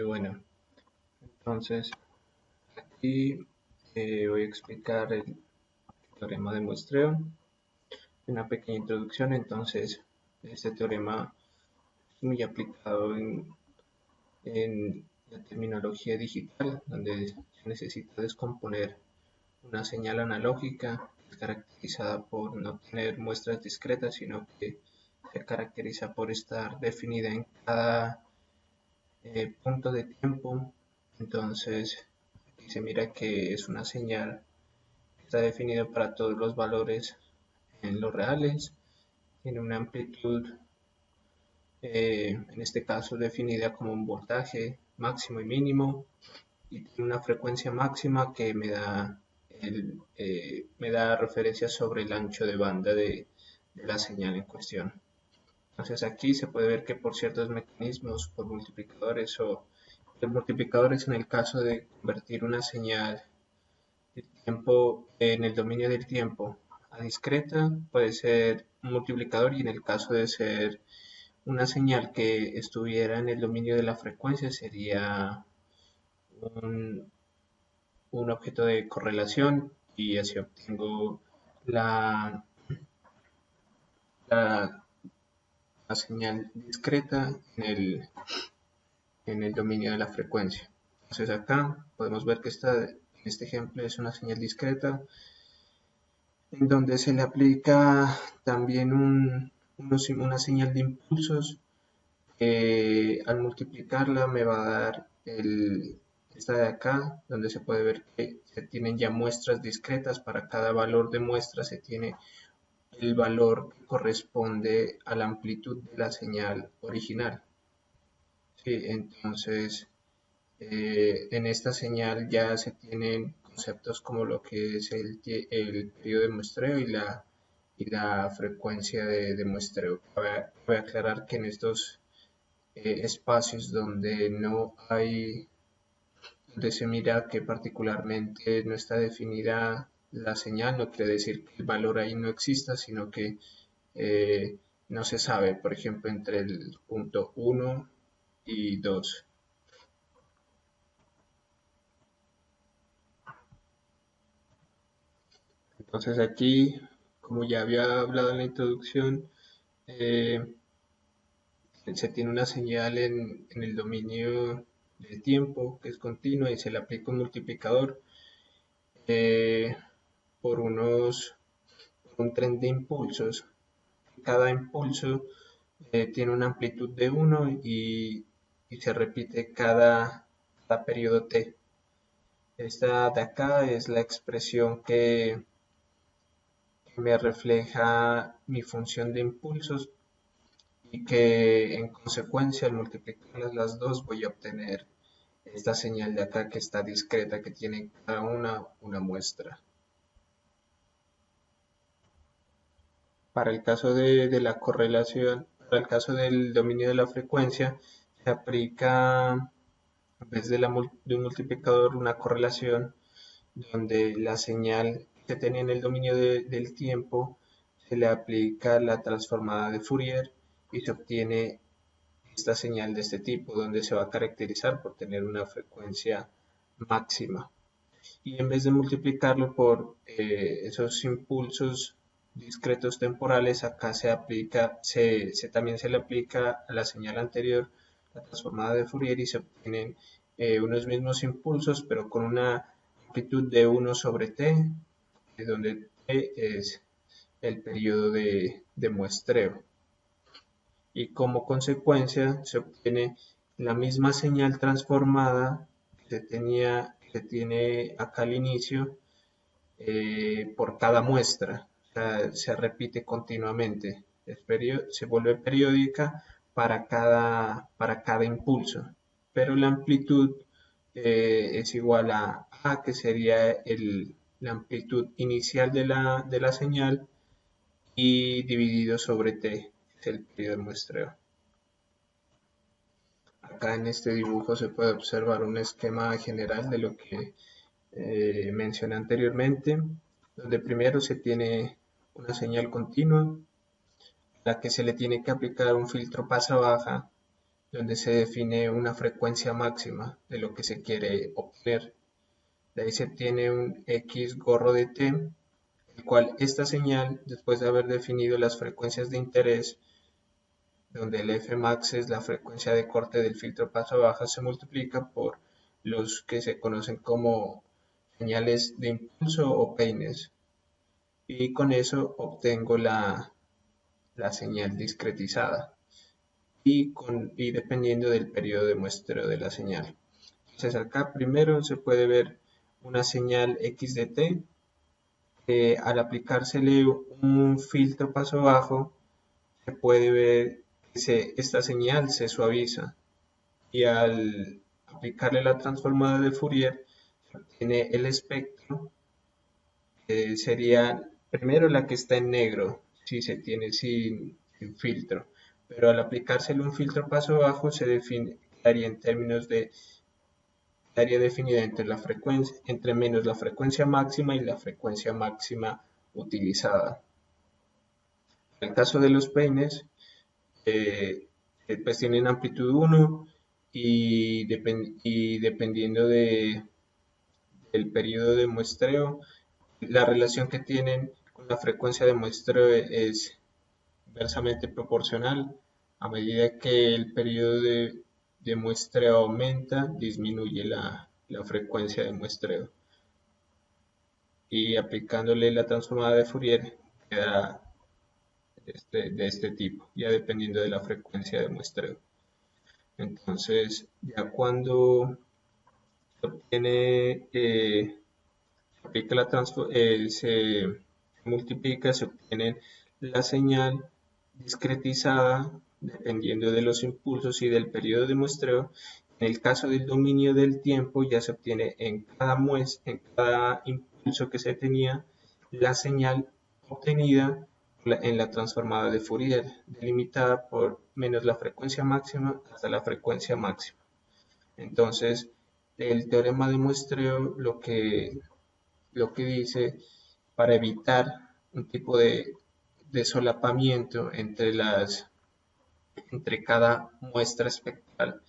Bueno, entonces aquí voy a explicar el teorema de muestreo. Una pequeña introducción. Entonces, este teorema es muy aplicado en la terminología digital, donde se necesita descomponer una señal analógica que es caracterizada por no tener muestras discretas, sino que se caracteriza por estar definida en cada punto de tiempo. Entonces, aquí se mira que es una señal que está definida para todos los valores en los reales. Tiene una amplitud, en este caso definida como un voltaje máximo y mínimo, y tiene una frecuencia máxima que me da referencia sobre el ancho de banda de la señal en cuestión. Entonces aquí se puede ver que por ciertos mecanismos, por multiplicadores o los multiplicadores en el caso de convertir una señal de tiempo en el dominio del tiempo a discreta, puede ser un multiplicador, y en el caso de ser una señal que estuviera en el dominio de la frecuencia sería un, un objeto de correlación, y así obtengo la, la, la señal discreta en el dominio de la frecuencia. Entonces acá podemos ver que en este ejemplo es una señal discreta en donde se le aplica también una señal de impulsos que al multiplicarla me va a dar esta de acá, donde se puede ver que se tienen ya muestras discretas. Para cada valor de muestra se tiene el valor que corresponde a la amplitud de la señal original. Sí, entonces en esta señal ya se tienen conceptos como lo que es el periodo de muestreo y la frecuencia de muestreo. Voy a aclarar que en estos espacios donde se mira que particularmente no está definida la señal, no quiere decir que el valor ahí no exista, sino que no se sabe, por ejemplo, entre el punto 1 y 2. Entonces aquí, como ya había hablado en la introducción, eh, se tiene una señal en el dominio del tiempo que es continua, y se le aplica un multiplicador eh, por un tren de impulsos. Cada impulso tiene una amplitud de 1 y se repite cada periodo t. Esta de acá es la expresión que me refleja mi función de impulsos, y que en consecuencia al multiplicar las dos voy a obtener esta señal de acá que está discreta, que tiene cada una muestra. Para el caso de la correlación, para el caso del dominio de la frecuencia, se aplica en vez de un multiplicador una correlación, donde la señal que tenía en el dominio del tiempo se le aplica la transformada de Fourier y se obtiene esta señal de este tipo, donde se va a caracterizar por tener una frecuencia máxima. Y en vez de multiplicarlo por esos impulsos discretos temporales, acá también se le aplica a la señal anterior la transformada de Fourier, y se obtienen unos mismos impulsos, pero con una amplitud de 1 sobre t, donde t es el periodo de muestreo. Y como consecuencia se obtiene la misma señal transformada que tiene acá al inicio, por cada muestra. O sea, se repite continuamente, se vuelve periódica para cada impulso, pero la amplitud es igual a que sería la amplitud inicial de la señal, y dividido sobre t, que es el periodo de muestreo. Acá en este dibujo se puede observar un esquema general de lo que mencioné anteriormente, donde primero se tiene una señal continua, a la que se le tiene que aplicar un filtro pasa-baja donde se define una frecuencia máxima de lo que se quiere obtener. De ahí se obtiene un X gorro de T, el cual esta señal, después de haber definido las frecuencias de interés, donde el Fmax es la frecuencia de corte del filtro paso baja, se multiplica por los que se conocen como señales de impulso o peines, y con eso obtengo la señal discretizada y dependiendo del periodo de muestreo de la señal. Entonces acá primero se puede ver una señal X de T, al aplicársele un filtro paso bajo se puede ver que esta señal se suaviza, y al aplicarle la transformada de Fourier se obtiene el espectro, sería primero la que está en negro si se tiene sin filtro, pero al aplicársele un filtro paso bajo se quedaría en términos de área definida entre menos la frecuencia máxima y la frecuencia máxima utilizada. En el caso de los peines, pues tienen amplitud 1 y dependiendo del periodo de muestreo, la relación que tienen con la frecuencia de muestreo es inversamente proporcional. A medida que el periodo de muestreo aumenta, disminuye la frecuencia de muestreo. Y aplicándole la transformada de Fourier queda de este tipo, ya dependiendo de la frecuencia de muestreo. Entonces, ya cuando se obtiene, aplica se multiplica, se obtiene la señal discretizada dependiendo de los impulsos y del periodo de muestreo. En el caso del dominio del tiempo, ya se obtiene en cada impulso que se tenía la señal obtenida en la transformada de Fourier, delimitada por menos la frecuencia máxima hasta la frecuencia máxima. Entonces, el teorema de muestreo lo que dice, para evitar un tipo de solapamiento entre cada muestra espectral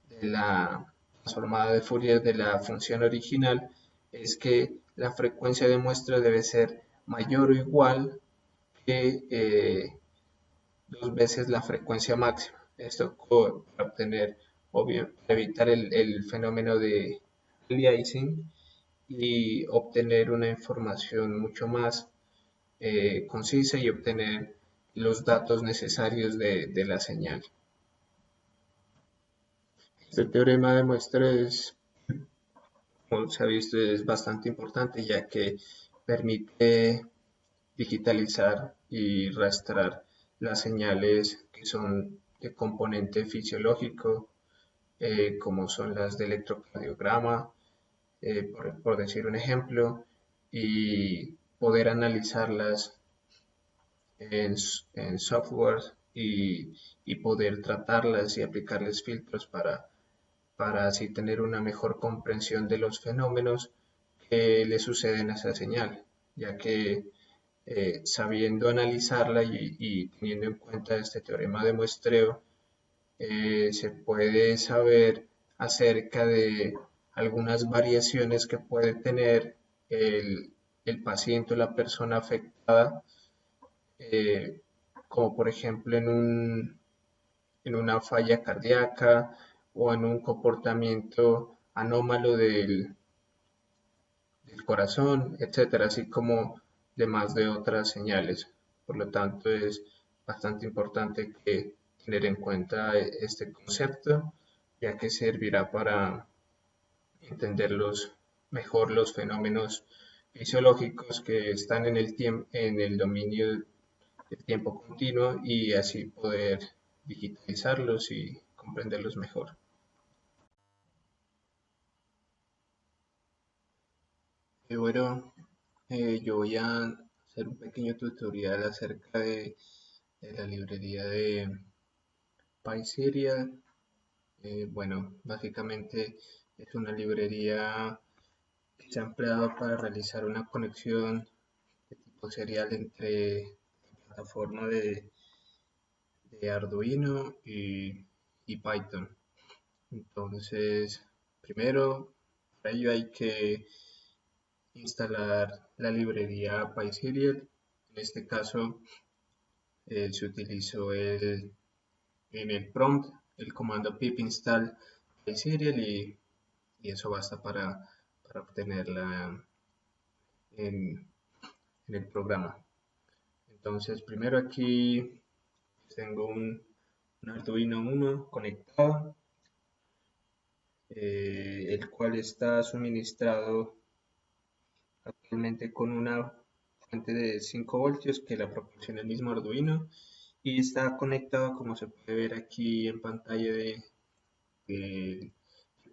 de la transformada de Fourier de la función original, es que la frecuencia de muestra debe ser mayor o igual que dos veces la frecuencia máxima. Esto para obtener, obvio, para evitar el fenómeno de aliasing y obtener una información mucho más concisa y obtener los datos necesarios de la señal. Este teorema de muestra como se ha visto, es bastante importante ya que permite digitalizar y rastrear las señales que son de componente fisiológico, como son las de electrocardiograma, por decir un ejemplo, y poder analizarlas en software y poder tratarlas y aplicarles filtros para así tener una mejor comprensión de los fenómenos que le suceden a esa señal, ya que sabiendo analizarla y teniendo en cuenta este teorema de muestreo, se puede saber acerca de algunas variaciones que puede tener el paciente o la persona afectada, eh, como por ejemplo en una falla cardíaca o en un comportamiento anómalo del corazón, etcétera, así como demás de otras señales. Por lo tanto, es bastante importante que tener en cuenta este concepto, ya que servirá para entender mejor los fenómenos fisiológicos que están en el dominio del tiempo continuo y así poder digitalizarlos y comprenderlos mejor. Bueno, yo voy a hacer un pequeño tutorial acerca de la librería de PySeria. Bueno, básicamente es una librería que se ha empleado para realizar una conexión de tipo serial entre la plataforma de Arduino y Python. Entonces, primero, para ello hay que instalar la librería PySerial. En este caso, se utilizó en el prompt el comando pip install PySerial y eso basta para obtenerla en el programa. Entonces, primero aquí tengo un Arduino Uno conectado, el cual está suministrado actualmente con una fuente de 5 voltios que la proporciona el mismo Arduino y está conectado, como se puede ver aquí en pantalla del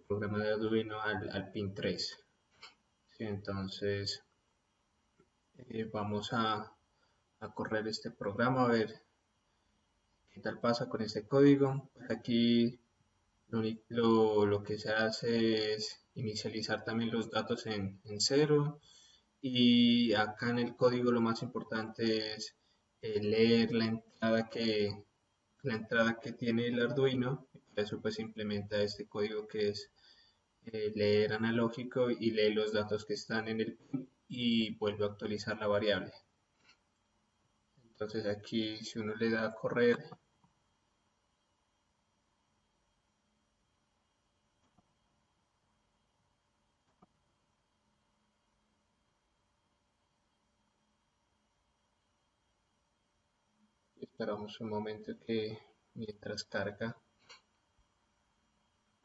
programa de Arduino, al pin 3. Sí, entonces vamos a correr este programa a ver qué tal pasa con este código. Pues aquí lo que se hace es inicializar también los datos en cero. Y acá en el código lo más importante es leer la entrada que tiene el Arduino. Por eso pues se implementa este código que es leer analógico y lee los datos que están en el pin y vuelve a actualizar la variable. Entonces aquí si uno le da a correr, esperamos un momento que mientras carga,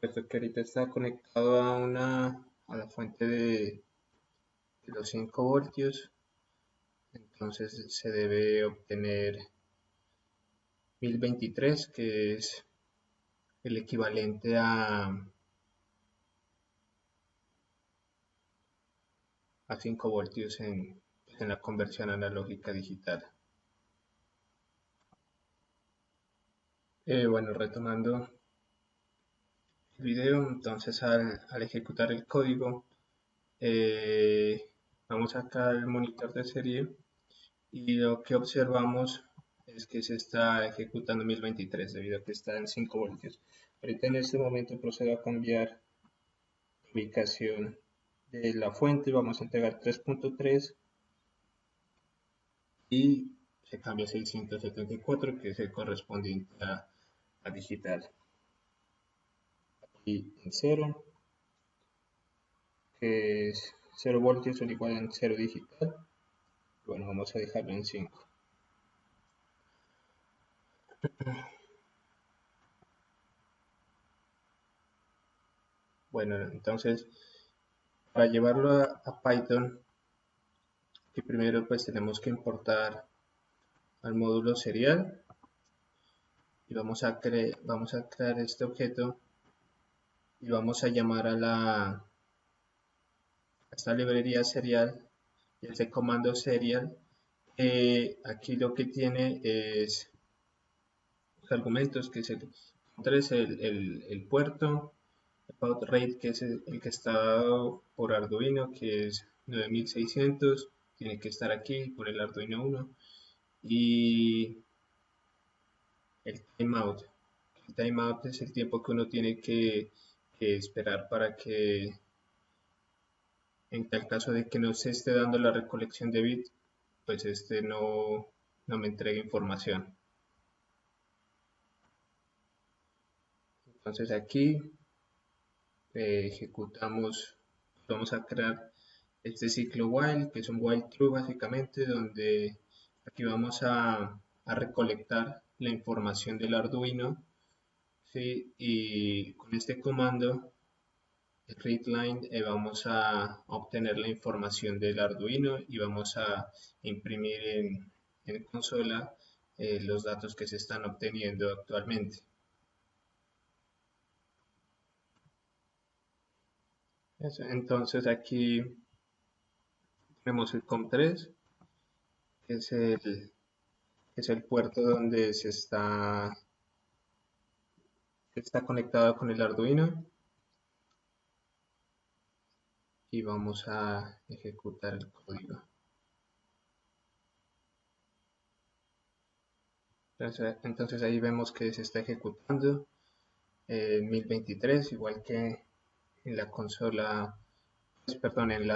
puesto que ahorita está conectado a la fuente de los 5 voltios, entonces se debe obtener 1023, que es el equivalente a 5 voltios en la conversión analógica digital. Bueno, retomando el video, entonces al ejecutar el código, eh, vamos acá al monitor de serie y lo que observamos es que se está ejecutando 1023 debido a que está en 5 voltios. Ahorita en este momento procedo a cambiar la ubicación de la fuente, vamos a entregar 3.3 y se cambia a 674 que es el correspondiente a digital. Y en 0, que es 0 voltios son igual en 0 digital. Bueno, vamos a dejarlo en 5. Bueno, entonces para llevarlo a Python, que primero pues tenemos que importar al módulo serial y vamos a crear este objeto y vamos a llamar a esta librería serial y este comando serial. Aquí lo que tiene es los argumentos, que es el puerto, el baud rate, que es el que está dado por Arduino, que es 9600, tiene que estar aquí por el Arduino 1, y el timeout. El timeout es el tiempo que uno tiene que esperar para que, en tal caso de que no se esté dando la recolección de bits, pues este no me entregue información. Entonces aquí ejecutamos, vamos a crear este ciclo while, que es un while true básicamente, donde aquí vamos a recolectar la información del Arduino, ¿sí? Y con este comando, el readline, vamos a obtener la información del Arduino y vamos a imprimir en consola los datos que se están obteniendo actualmente. Entonces aquí tenemos el COM3, que es el puerto donde está conectado con el Arduino y vamos a ejecutar el código. Entonces ahí vemos que se está ejecutando en 1023, igual que en la consola, pues, perdón, en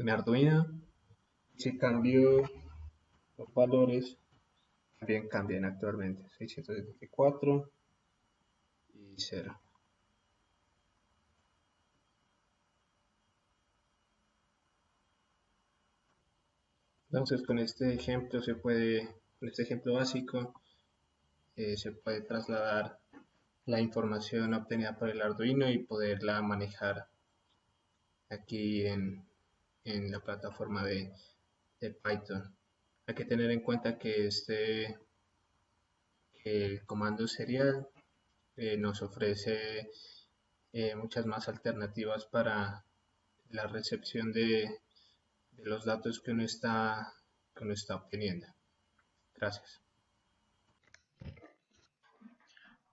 Arduino. Si cambio los valores, también cambian actualmente, 674 y 0. Entonces con este ejemplo con este ejemplo básico, se puede trasladar la información obtenida por el Arduino y poderla manejar aquí en la plataforma de Python. Hay que tener en cuenta que el comando serial nos ofrece muchas más alternativas para la recepción de los datos que uno está obteniendo. Gracias.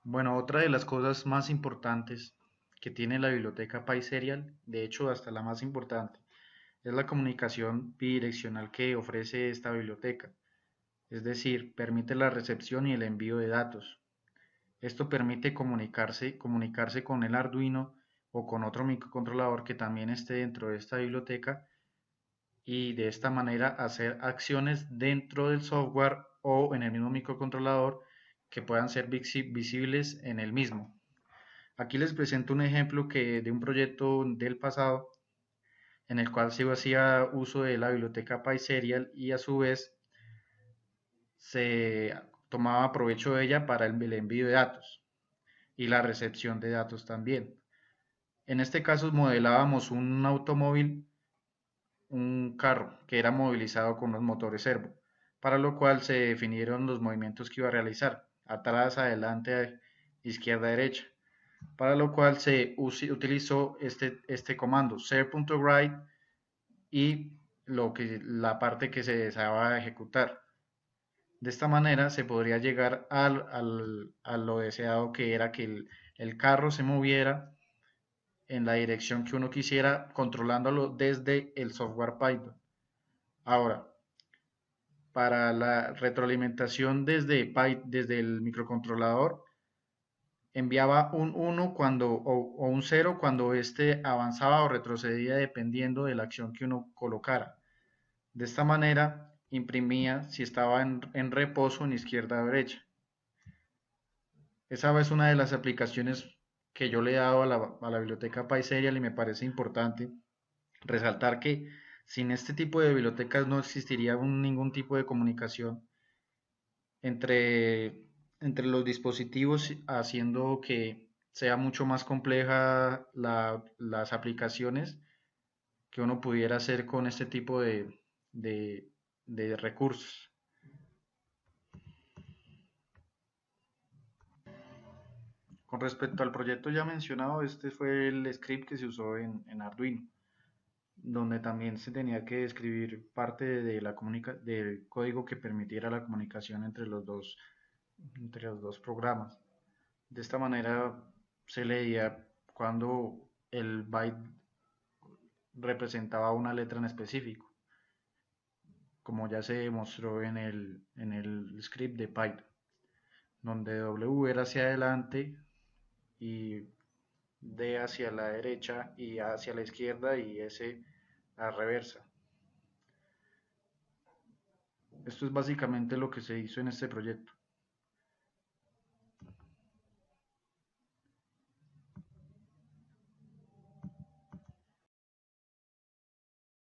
Bueno, otra de las cosas más importantes que tiene la biblioteca PySerial, de hecho hasta la más importante, es la comunicación bidireccional que ofrece esta biblioteca, es decir, permite la recepción y el envío de datos. Esto permite comunicarse con el Arduino o con otro microcontrolador que también esté dentro de esta biblioteca y de esta manera hacer acciones dentro del software o en el mismo microcontrolador que puedan ser visibles en el mismo. Aquí les presento un ejemplo de un proyecto del pasado en el cual se hacía uso de la biblioteca PySerial y a su vez se tomaba provecho de ella para el envío de datos y la recepción de datos también. En este caso modelábamos un automóvil, un carro que era movilizado con los motores servo, para lo cual se definieron los movimientos que iba a realizar, atrás, adelante, izquierda, derecha, para lo cual se utilizó este comando ser.write y la parte que se deseaba ejecutar. De esta manera se podría llegar a lo deseado, que era que el carro se moviera en la dirección que uno quisiera, controlándolo desde el software Python. Ahora, para la retroalimentación desde el microcontrolador, enviaba un 1 o un 0 cuando éste avanzaba o retrocedía dependiendo de la acción que uno colocara. De esta manera, imprimía si estaba en reposo en izquierda o derecha. Esa es una de las aplicaciones que yo le he dado a la biblioteca PySerial y me parece importante resaltar que sin este tipo de bibliotecas no existiría ningún tipo de comunicación entre, entre los dispositivos, haciendo que sea mucho más compleja las aplicaciones que uno pudiera hacer con este tipo de, de recursos. Con respecto al proyecto ya mencionado, este fue el script que se usó en Arduino, donde también se tenía que escribir parte del código que permitiera la comunicación entre los dos programas. De esta manera se leía cuando el byte representaba una letra en específico, como ya se demostró en el script de Python, donde W era hacia adelante y D hacia la derecha y A hacia la izquierda y S a reversa. Esto es básicamente lo que se hizo en este proyecto.